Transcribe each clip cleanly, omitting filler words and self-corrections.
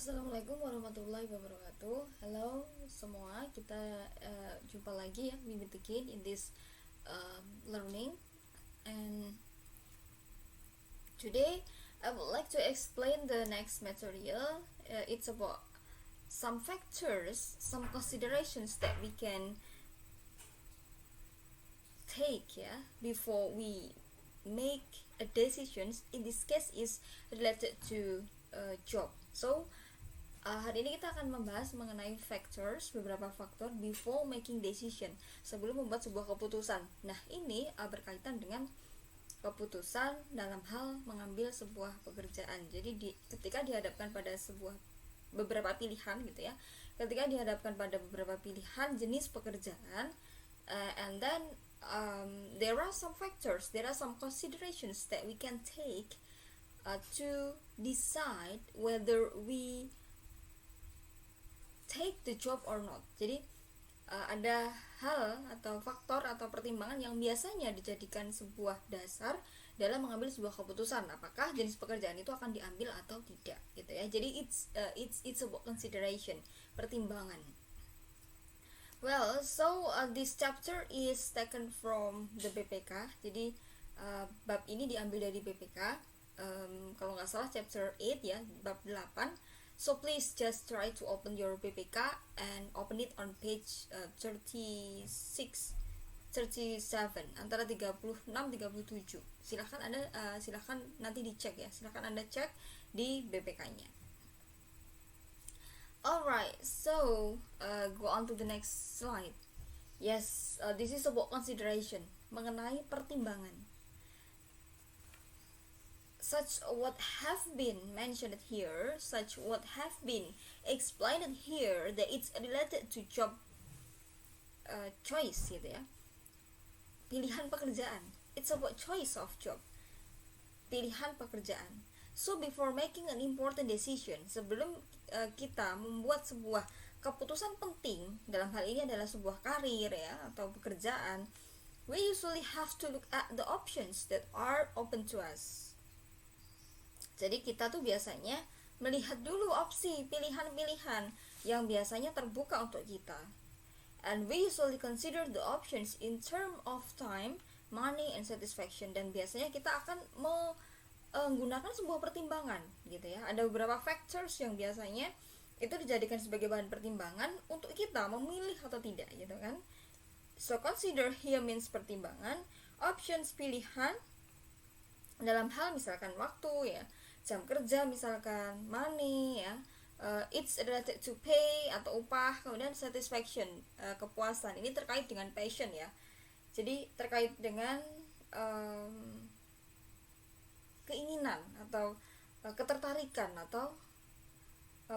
Assalamualaikum warahmatullahi wabarakatuh. Halo semua, kita jumpa lagi ya, we meet again in this learning. And today I would like to explain the next material. It's about some factors, some considerations that we can take before we make a decisions. In this case is related to job. So hari ini kita akan membahas mengenai factors, beberapa faktor before making decision, sebelum membuat sebuah keputusan. Nah, ini berkaitan dengan keputusan dalam hal mengambil sebuah pekerjaan. Jadi ketika dihadapkan pada beberapa pilihan gitu ya. Ketika dihadapkan pada beberapa pilihan jenis pekerjaan, and then there are some factors, there are some considerations that we can take to decide whether we take the job or not. Jadi ada hal atau faktor atau pertimbangan yang biasanya dijadikan sebuah dasar dalam mengambil sebuah keputusan, apakah jenis pekerjaan itu akan diambil atau tidak gitu ya. Jadi it's about consideration, pertimbangan. Well, so this chapter is taken from the BPK. Jadi bab ini diambil dari BPK. Kalau nggak salah chapter 8 ya, bab 8. So please just try to open your BPK and open it on page 36, 37, antara 36 37. Silahkan nanti dicek ya. Silahkan Anda cek di BPK-nya. Alright, so go on to the next slide. Yes, this is about consideration, mengenai pertimbangan. Such what have been mentioned here, such what have been explained here, that it's related to job choice gitu ya. Pilihan pekerjaan. It's about choice of job. Pilihan pekerjaan. So before making an important decision, sebelum kita membuat sebuah keputusan penting, dalam hal ini adalah sebuah karir ya atau pekerjaan, we usually have to look at the options that are open to us. Jadi kita tuh biasanya melihat dulu opsi, pilihan-pilihan yang biasanya terbuka untuk kita. And we usually consider the options in term of time, money, and satisfaction. Dan biasanya kita akan menggunakan sebuah pertimbangan gitu ya. Ada beberapa factors yang biasanya itu dijadikan sebagai bahan pertimbangan untuk kita memilih atau tidak gitu kan. So consider here means pertimbangan, options pilihan dalam hal misalkan waktu ya, jam kerja misalkan, money ya, it's related to pay atau upah, kemudian satisfaction, kepuasan. Ini terkait dengan passion ya. Jadi terkait dengan keinginan atau ketertarikan atau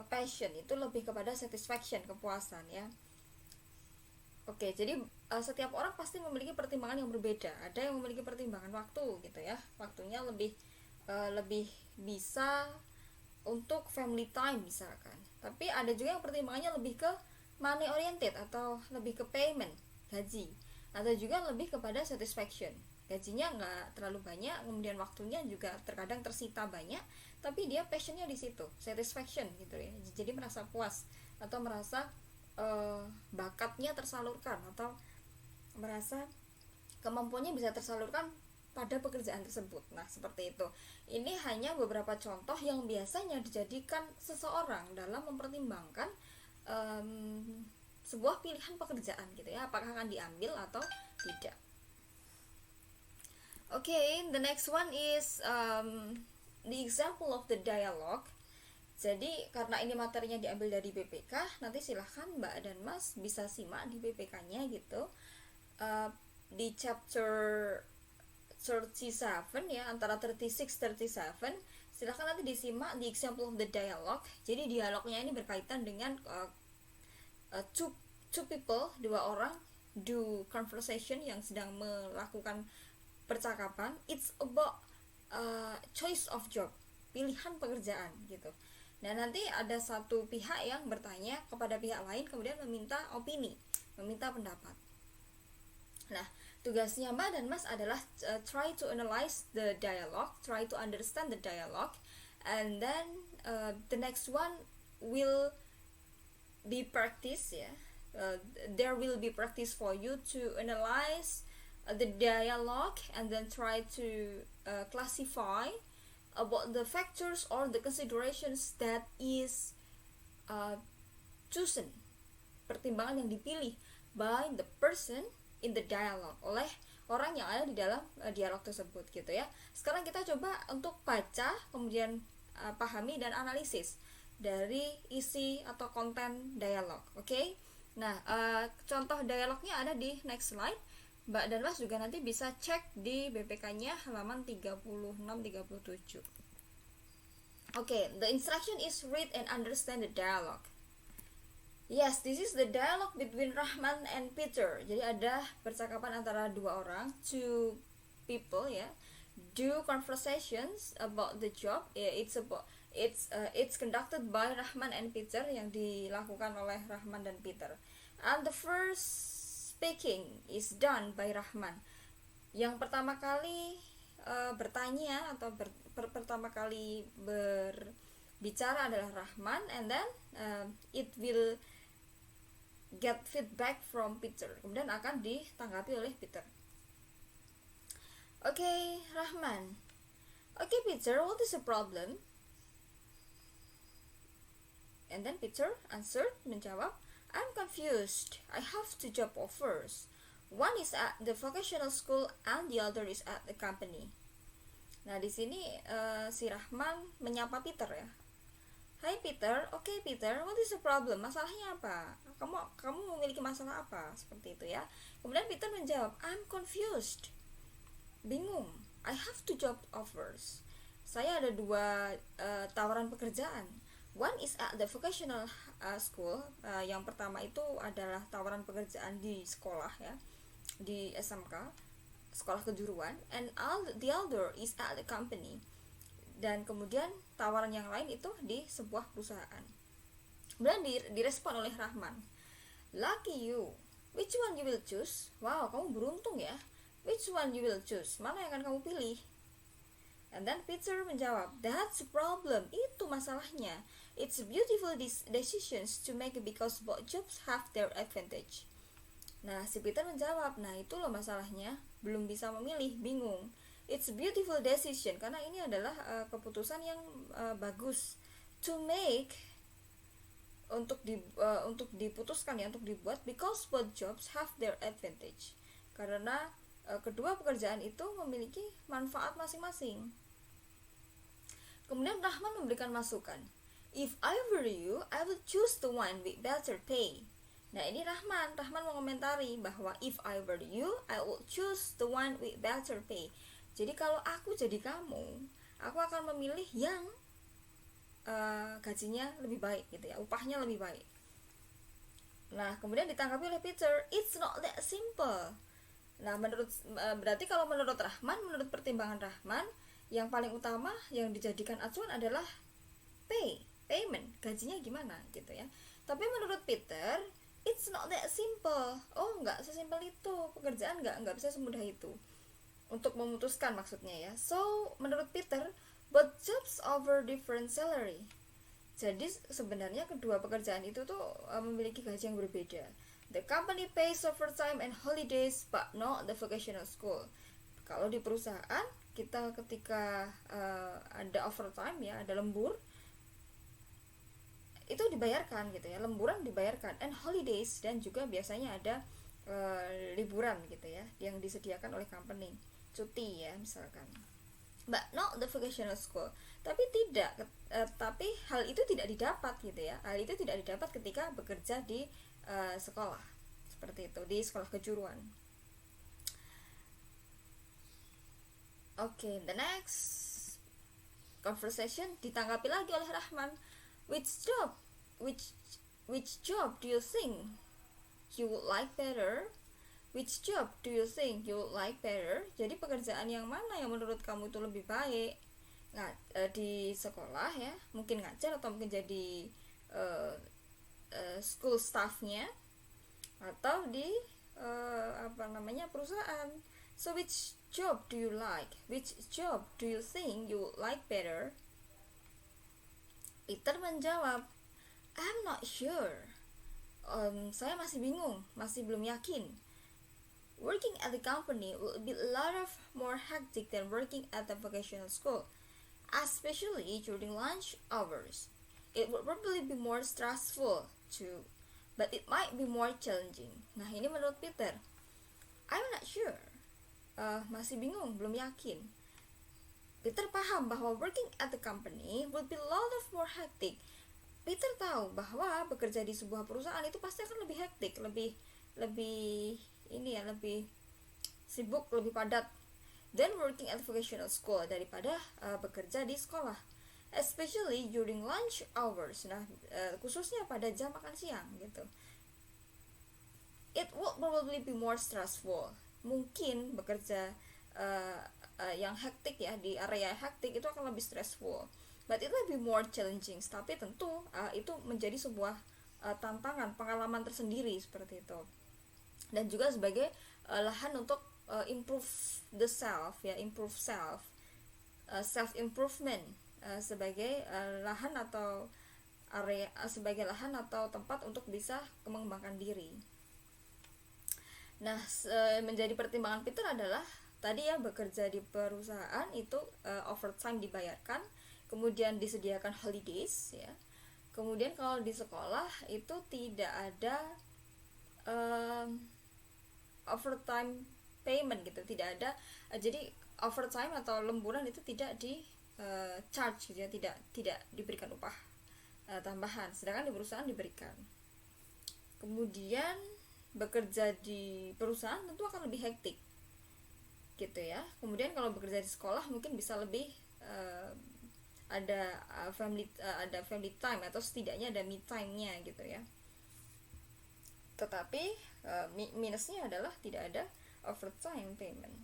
passion, itu lebih kepada satisfaction, kepuasan ya. Oke, jadi setiap orang pasti memiliki pertimbangan yang berbeda. Ada yang memiliki pertimbangan waktu gitu ya, waktunya lebih bisa untuk family time misalkan. Tapi ada juga yang pertimbangannya lebih ke money oriented atau lebih ke payment, gaji. Atau juga lebih kepada satisfaction, gajinya nggak terlalu banyak, kemudian waktunya juga terkadang tersita banyak, tapi dia passionnya di situ, satisfaction gitu ya. Jadi merasa puas atau merasa bakatnya tersalurkan atau merasa kemampuannya bisa tersalurkan pada pekerjaan tersebut. Nah, seperti itu. Ini hanya beberapa contoh yang biasanya dijadikan seseorang dalam mempertimbangkan sebuah pilihan pekerjaan gitu ya, apakah akan diambil atau tidak. Okay, the next one is the example of the dialogue. Jadi karena ini materinya diambil dari BPK, nanti silahkan Mbak dan Mas bisa simak di BPK-nya gitu. Di chapter 37 ya, antara 36-37, silahkan nanti disimak the example of the dialogue. Jadi dialognya ini berkaitan dengan two people, dua orang, do conversation yang sedang melakukan percakapan. It's about choice of job, pilihan pekerjaan gitu. Nah, nanti ada satu pihak yang bertanya kepada pihak lain, kemudian meminta opini, meminta pendapat. Nah, tugasnya Mbak dan Mas adalah try to analyze the dialogue, try to understand the dialogue, and then the next one will be practice ya. There will be practice for you to analyze the dialogue and then try to classify about the factors or the considerations that is chosen, pertimbangan yang dipilih by the person in the dialogue, oleh orang yang ada di dalam dialog tersebut gitu ya. Sekarang kita coba untuk baca, kemudian pahami dan analisis dari isi atau konten dialog. Oke? Nah, contoh dialognya ada di next slide. Mbak dan Mas juga nanti bisa cek di BPK-nya halaman 36-37. Okay, the instruction is read and understand the dialogue. Yes, this is the dialogue between Rahman and Peter. Jadi ada percakapan antara dua orang, two people ya. Do conversations about the job. It's conducted by Rahman and Peter, yang dilakukan oleh Rahman dan Peter. And the first speaking is done by Rahman. Yang pertama kali bertanya atau pertama kali berbicara adalah Rahman, and then it will get feedback from Peter. Kemudian akan ditanggapi oleh Peter. Okay, Rahman. Okay, Peter, what is the problem? And then Peter answered, menjawab, I'm confused. I have two job offers. One is at the vocational school and the other is at the company. Nah, di sini si Rahman menyapa Peter ya. Hai Peter, okay Peter, what is the problem? Masalahnya apa? Kamu memiliki masalah apa? Seperti itu ya. Kemudian Peter menjawab, I'm confused. Bingung. I have two job offers. Saya ada dua tawaran pekerjaan. One is at the vocational school. Yang pertama itu adalah tawaran pekerjaan di sekolah ya, di SMK, sekolah kejuruan. And the other is at the company. Dan kemudian tawaran yang lain itu di sebuah perusahaan. Kemudian direspon oleh Rahman. Lucky you. Which one you will choose? Wow, kamu beruntung ya. Which one you will choose? Mana yang akan kamu pilih? And then Peter menjawab, that's the problem. Itu masalahnya. It's beautiful decisions to make because both jobs have their advantage. Nah, si Peter menjawab, nah itu loh masalahnya. Belum bisa memilih, bingung. It's a beautiful decision, karena ini adalah keputusan yang bagus. To make, untuk diputuskan ya, untuk dibuat, because both jobs have their advantage. Karena kedua pekerjaan itu memiliki manfaat masing-masing. Kemudian Rahman memberikan masukan. If I were you, I would choose the one with better pay. Nah, ini Rahman mengomentari bahwa if I were you, I would choose the one with better pay. Jadi kalau aku jadi kamu, aku akan memilih yang gajinya lebih baik gitu ya, upahnya lebih baik. Nah, kemudian ditanggapi oleh Peter, it's not that simple. Nah, berarti kalau menurut Rahman, menurut pertimbangan Rahman, yang paling utama yang dijadikan acuan adalah payment, gajinya gimana gitu ya. Tapi menurut Peter, it's not that simple. Oh, nggak sesimpel itu, pekerjaan nggak bisa semudah itu untuk memutuskan maksudnya ya. So menurut Peter, both jobs offer different salary. Jadi sebenarnya kedua pekerjaan itu tuh memiliki gaji yang berbeda. The company pays overtime and holidays, but not the vocational school. Kalau di perusahaan kita ketika ada overtime ya, ada lembur, itu dibayarkan gitu ya, lemburan dibayarkan, and holidays, dan juga biasanya ada liburan gitu ya yang disediakan oleh company, cuti ya misalkan. But not the vocational school. Tapi tapi hal itu tidak didapat gitu ya. Hal itu tidak didapat ketika bekerja di sekolah seperti itu, di sekolah kejuruan. Okay, the next conversation ditanggapi lagi oleh Rahman. Which job do you think you would like better? Which job do you think you would like better? Jadi pekerjaan yang mana yang menurut kamu itu lebih baik? Nah, di sekolah ya, mungkin ngajar atau mungkin jadi school staffnya, atau di perusahaan. So which job do you like? Which job do you think you would like better? Peter menjawab, I'm not sure. Saya masih bingung, masih belum yakin. Working at the company will be a lot of more hectic than working at the vocational school, especially during lunch hours. It would probably be more stressful too, but it might be more challenging. Nah, ini menurut Peter. I'm not sure. Masih bingung, belum yakin. Peter paham bahwa working at the company would be a lot of more hectic. Peter tahu bahwa bekerja di sebuah perusahaan itu pasti akan lebih hektik, lebih lebih sibuk, lebih padat than working at vocational school, daripada bekerja di sekolah, especially during lunch hours. Nah, khususnya pada jam makan siang gitu. It will probably be more stressful. Mungkin bekerja yang hektik ya, di area hektik itu akan lebih stressful, but it will be more challenging. Tapi tentu itu menjadi sebuah tantangan, pengalaman tersendiri seperti itu, dan juga sebagai lahan untuk improve the self ya, improve self, self improvement, sebagai lahan atau area, sebagai lahan atau tempat untuk bisa mengembangkan diri. Nah, menjadi pertimbangan Peter adalah tadi ya, bekerja di perusahaan itu overtime dibayarkan, kemudian disediakan holidays ya. Kemudian kalau di sekolah itu tidak ada overtime payment gitu, tidak ada. Jadi overtime atau lemburan itu tidak di charge gitu ya, tidak diberikan upah tambahan, sedangkan di perusahaan diberikan. Kemudian bekerja di perusahaan tentu akan lebih hektik gitu ya. Kemudian kalau bekerja di sekolah mungkin bisa lebih ada family time, atau setidaknya ada me time-nya gitu ya. Tetapi minusnya adalah tidak ada overtime payment.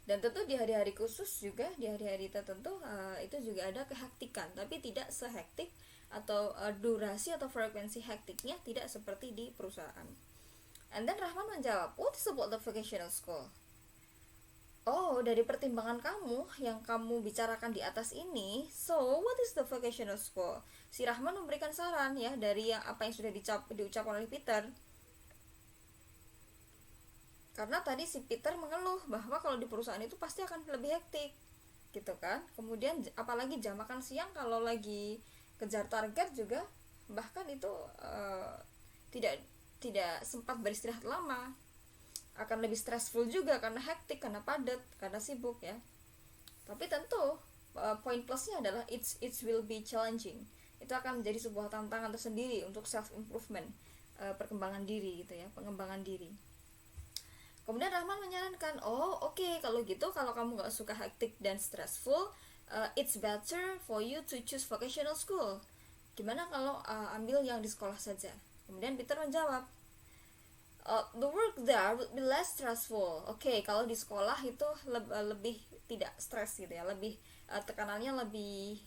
Dan tentu di hari-hari khusus juga, di hari-hari tertentu itu juga ada kehektikan, tapi tidak sehektik atau durasi atau frekuensi hektiknya tidak seperti di perusahaan. And then Rahman menjawab, what is about the vocational school? Oh, dari pertimbangan kamu yang kamu bicarakan di atas ini, so what is the vocational school? Si Rahman memberikan saran ya, dari yang apa yang sudah diucapkan oleh Peter. Karena tadi si Peter mengeluh bahwa kalau di perusahaan itu pasti akan lebih hektik gitu kan. Kemudian apalagi jam makan siang kalau lagi kejar target juga, bahkan itu tidak sempat beristirahat lama, akan lebih stressful juga karena hektik, karena padat, karena sibuk ya. Tapi tentu poin plusnya adalah it will be challenging. Itu akan menjadi sebuah tantangan tersendiri untuk self improvement, perkembangan diri gitu ya, pengembangan diri. Kemudian Rahman menyarankan, oke, kalau gitu, kalau kamu gak suka hektik dan stressful, it's better for you to choose vocational school. Gimana kalau ambil yang di sekolah saja? Kemudian Peter menjawab, the work there would be less stressful. Oke, kalau di sekolah itu lebih tidak stres gitu ya, lebih tekanannya lebih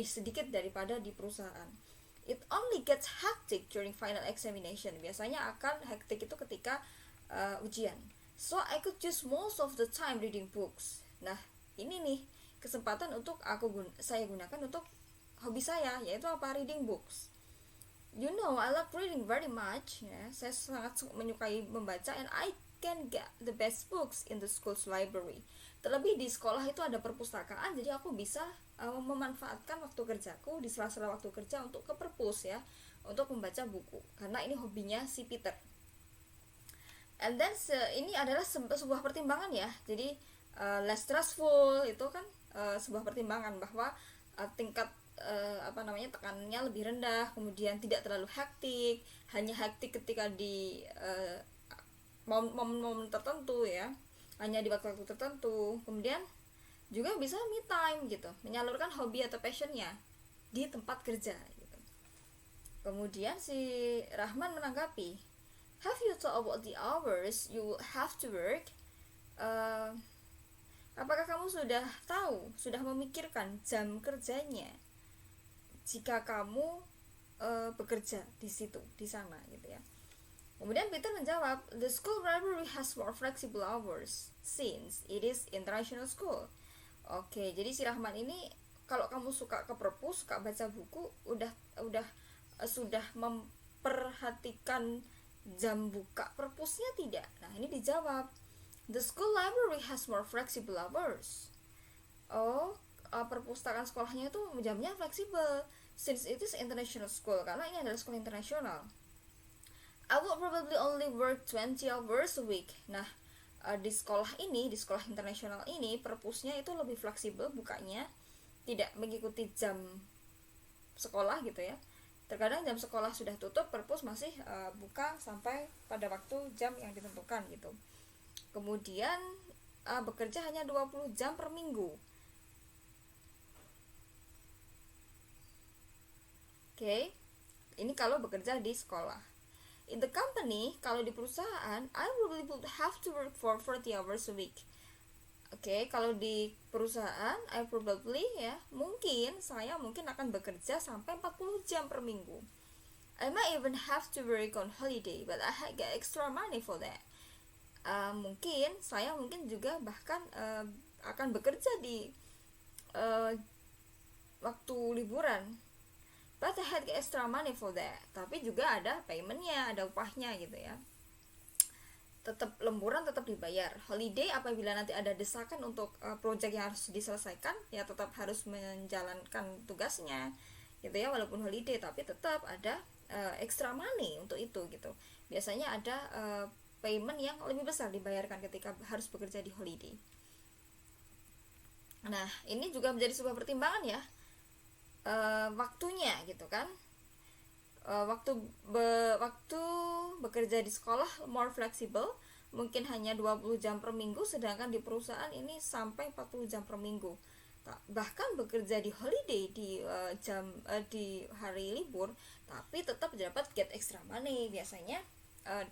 sedikit daripada di perusahaan. It only gets hectic during final examination. Biasanya akan hektik itu ketika ujian. So I could choose most of the time reading books. Nah, ini nih kesempatan untuk saya gunakan untuk hobi saya, yaitu apa? Reading books. You know, I love reading very much. Ya, saya sangat menyukai membaca, and I can get the best books in the school's library. Terlebih di sekolah itu ada perpustakaan, jadi aku bisa memanfaatkan waktu kerjaku di sela-sela waktu kerja untuk ke perpus ya, untuk membaca buku, karena ini hobinya si Peter. And then ini adalah sebuah pertimbangan ya, jadi less stressful itu kan sebuah pertimbangan bahwa tingkat tekanannya lebih rendah, kemudian tidak terlalu hektik, hanya hektik ketika di momen-momen tertentu ya, hanya di waktu-waktu tertentu. Kemudian juga bisa me time gitu, menyalurkan hobi atau passionnya di tempat kerja gitu. Kemudian si Rahman menanggapi, have you thought about the hours you will have to work? Apakah kamu sudah memikirkan jam kerjanya jika kamu bekerja di sana gitu ya. Kemudian Peter menjawab, the school library has more flexible hours since it is international school. Oke, jadi si Rahman ini kalau kamu suka ke perpus, suka baca buku, sudah memperhatikan jam buka perpusnya tidak? Nah, ini dijawab, the school library has more flexible hours. Oh, perpustakaan sekolahnya itu jamnya fleksibel since it is international school, karena ini adalah sekolah internasional. I would probably only work 20 hours a week. Nah, di sekolah internasional ini, perpusnya itu lebih fleksibel bukanya, tidak mengikuti jam sekolah gitu ya. Terkadang jam sekolah sudah tutup, perpus masih buka sampai pada waktu jam yang ditentukan gitu. Kemudian bekerja hanya 20 jam per minggu. Oke, ini kalau bekerja di sekolah. In the company, kalau di perusahaan, I probably would have to work for 40 hours a week. Oke, kalau di perusahaan, I probably saya mungkin akan bekerja sampai 40 jam per minggu. I might even have to work on holiday, but I get extra money for that. Saya mungkin juga bahkan akan bekerja di waktu liburan, but I had extra money for that. Tapi juga ada paymentnya, ada upahnya gitu ya. Tetap lemburan, tetap dibayar. Holiday apabila nanti ada desakan untuk project yang harus diselesaikan, ya tetap harus menjalankan tugasnya gitu ya, walaupun holiday, tapi tetap ada extra money untuk itu gitu. Biasanya ada payment yang lebih besar dibayarkan ketika harus bekerja di holiday. Nah, ini juga menjadi sebuah pertimbangan ya, waktunya gitu kan. Waktu bekerja di sekolah more flexible, mungkin hanya 20 jam per minggu, sedangkan di perusahaan ini sampai 40 jam per minggu. Bahkan bekerja di holiday di hari libur, tapi tetap dapat get extra money. Biasanya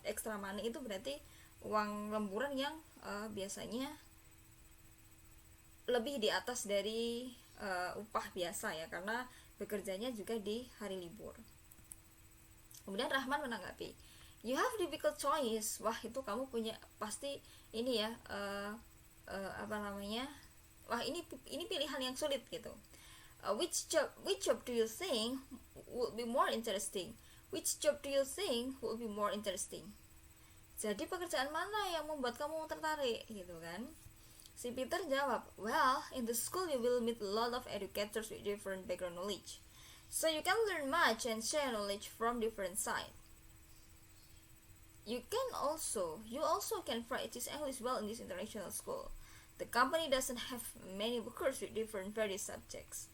extra money itu berarti uang lemburan yang biasanya lebih di atas dari upah biasa ya, karena bekerjanya juga di hari libur. Kemudian Rahman menanggapi, you have difficult choice. Wah, itu kamu punya pasti ini ya, wah ini pilihan yang sulit gitu. Which job do you think would be more interesting? Which job do you think would be more interesting? Jadi pekerjaan mana yang membuat kamu tertarik gitu kan? Si Peter jawab, well, in the school you will meet a lot of educators with different background knowledge. So you can learn much and share knowledge from different sides. You also can practice English well in this international school. The company doesn't have many workers with different various subjects.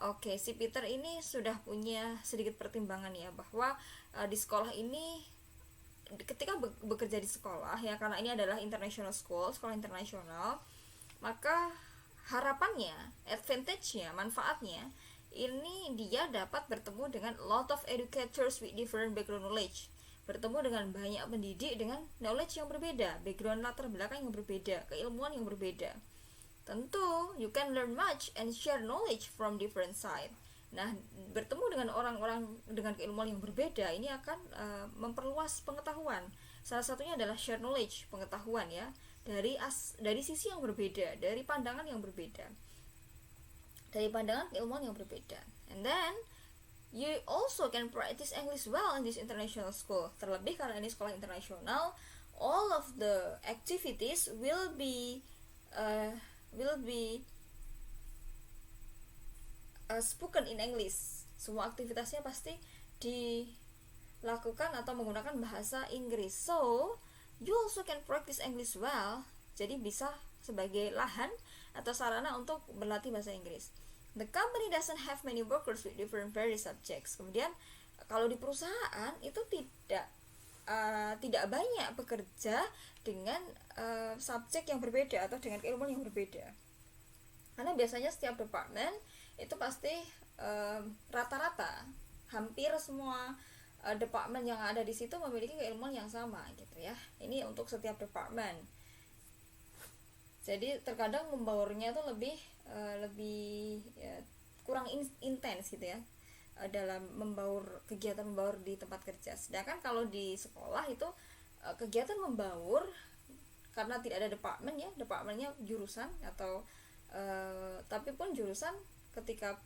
Oke, si Peter ini sudah punya sedikit pertimbangan ya, bahwa di sekolah ini, ketika bekerja di sekolah ya, karena ini adalah international school, sekolah internasional, maka harapannya, advantage-nya, manfaatnya, ini dia dapat bertemu dengan lot of educators with different background knowledge, bertemu dengan banyak pendidik dengan knowledge yang berbeda, background latar belakang yang berbeda, keilmuan yang berbeda. Tentu you can learn much and share knowledge from different side. Nah, bertemu dengan orang-orang dengan keilmuan yang berbeda ini akan memperluas pengetahuan. Salah satunya adalah share knowledge, pengetahuan ya, dari sisi yang berbeda, dari pandangan yang berbeda, dari pandangan keilmuan yang berbeda. And then you also can practice English well in this international school. Terlebih karena ini sekolah internasional, all of the activities will be spoken in English. Semua aktivitasnya pasti dilakukan atau menggunakan bahasa Inggris. So you also can practice English well. Jadi bisa sebagai lahan atau sarana untuk berlatih bahasa Inggris. The company doesn't have many workers with different various subjects. Kemudian kalau di perusahaan itu tidak banyak pekerja dengan subjek yang berbeda atau dengan keilmuan yang berbeda. Karena biasanya setiap departemen itu pasti rata-rata hampir semua departemen yang ada di situ memiliki keilmuan yang sama gitu ya. Ini untuk setiap departemen. Jadi terkadang membaurnya itu lebih kurang intens gitu ya. dalam kegiatan membaur di tempat kerja. Sedangkan kalau di sekolah itu kegiatan membaur karena tidak ada departemen ya, departemennya jurusan atau tapi pun jurusan ketika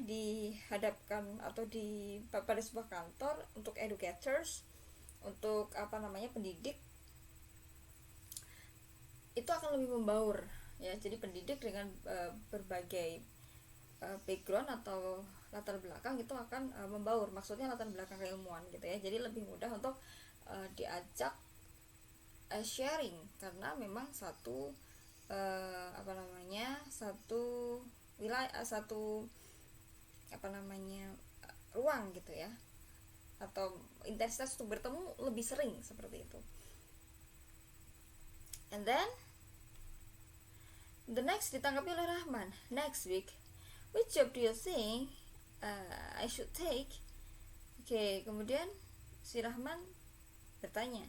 dihadapkan atau pada sebuah kantor untuk educators, untuk pendidik, itu akan lebih membaur ya. Jadi pendidik dengan berbagai background atau latar belakang itu akan membaur, maksudnya latar belakang keilmuan gitu ya. Jadi lebih mudah untuk diajak sharing karena memang satu wilayah, satu ruang gitu ya, atau intensitas untuk bertemu lebih sering seperti itu. And then the next ditanggapi oleh Rahman, next week which job do you think I should take? Oke, kemudian si Rahman bertanya,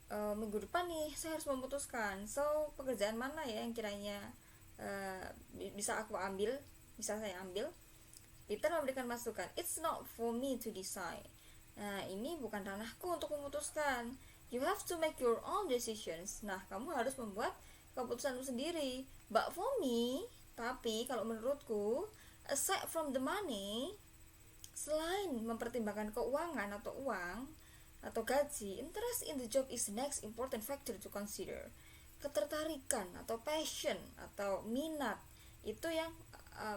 minggu depan nih saya harus memutuskan, so pekerjaan mana ya yang kiranya bisa saya ambil. Peter memberikan masukan, it's not for me to decide. Nah, ini bukan ranahku untuk memutuskan. You have to make your own decisions. Nah, kamu harus membuat keputusanmu sendiri. But for me, tapi kalau menurutku, aside from the money, selain mempertimbangkan keuangan atau uang atau gaji, interest in the job is the next important factor to consider. Ketertarikan atau passion atau minat, itu yang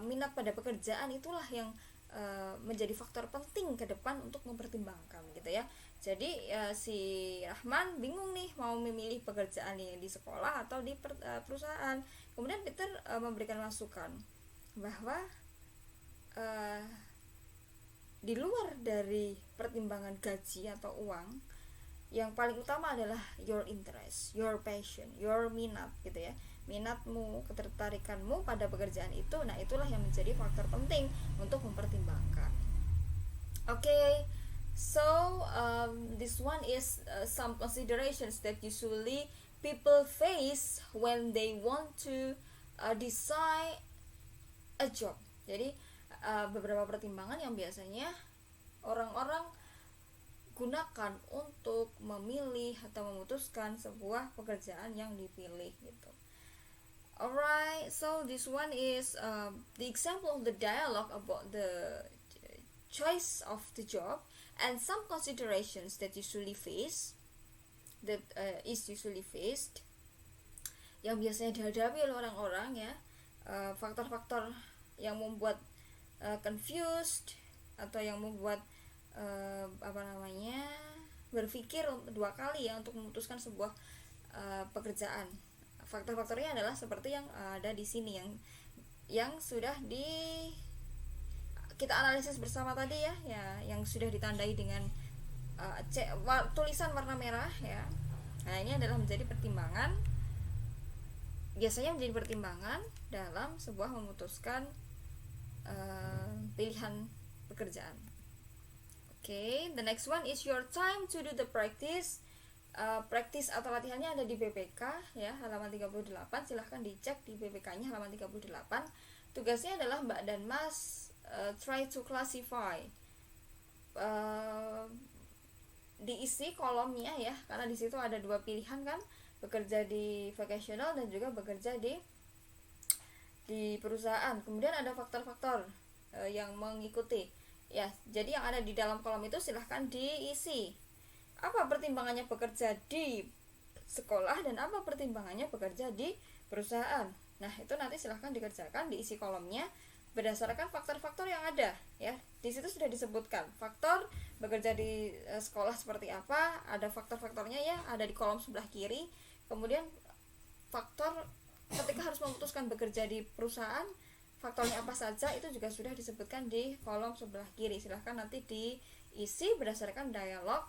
minat pada pekerjaan itulah yang menjadi faktor penting ke depan untuk mempertimbangkan gitu ya. Jadi si Rahman bingung nih mau memilih pekerjaan yang di sekolah atau di perusahaan. Kemudian Peter memberikan masukan bahwa di luar dari pertimbangan gaji atau uang, yang paling utama adalah your interest, your passion, your minat gitu ya. Minatmu, ketertarikanmu pada pekerjaan itu, nah itulah yang menjadi faktor penting untuk mempertimbangkan. Okay, so this one is some considerations that usually people face when they want to decide a job. Jadi beberapa pertimbangan yang biasanya orang-orang gunakan untuk memilih atau memutuskan sebuah pekerjaan yang dipilih gitu. Alright, so this one is the example of the dialogue about the choice of the job and some considerations that is usually faced, yang biasanya dihadapi oleh orang-orang ya, faktor-faktor yang membuat confused atau yang membuat berpikir dua kali ya untuk memutuskan sebuah pekerjaan. Faktor-faktornya adalah seperti yang ada di sini, yang sudah kita analisis bersama tadi ya, yang sudah ditandai dengan tulisan warna merah ya. Nah, ini adalah biasanya menjadi pertimbangan dalam sebuah memutuskan pilihan pekerjaan. Okay, the next one is your time to do the practice. Practice atau latihannya ada di BPK ya, halaman 38. Silahkan dicek di BPK-nya halaman 38. Tugasnya adalah Mbak dan Mas try to classify. Diisi kolomnya ya, karena di situ ada dua pilihan kan, bekerja di vocational dan juga bekerja di perusahaan. Kemudian ada faktor-faktor yang mengikuti. Ya, jadi yang ada di dalam kolom itu silahkan diisi. Apa pertimbangannya bekerja di sekolah dan apa pertimbangannya bekerja di perusahaan. Nah, itu nanti silahkan dikerjakan, diisi kolomnya berdasarkan faktor-faktor yang ada ya. Di situ sudah disebutkan faktor bekerja di sekolah seperti apa, ada faktor-faktornya ya, ada di kolom sebelah kiri. Kemudian faktor ketika harus memutuskan bekerja di perusahaan, faktornya apa saja itu juga sudah disebutkan di kolom sebelah kiri. Silahkan nanti diisi berdasarkan dialog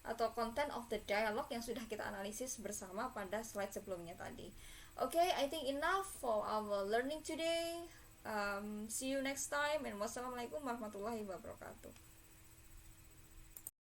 atau content of the dialogue yang sudah kita analisis bersama pada slide sebelumnya tadi. Okay, I think enough for our learning today. See you next time and wassalamualaikum warahmatullahi wabarakatuh.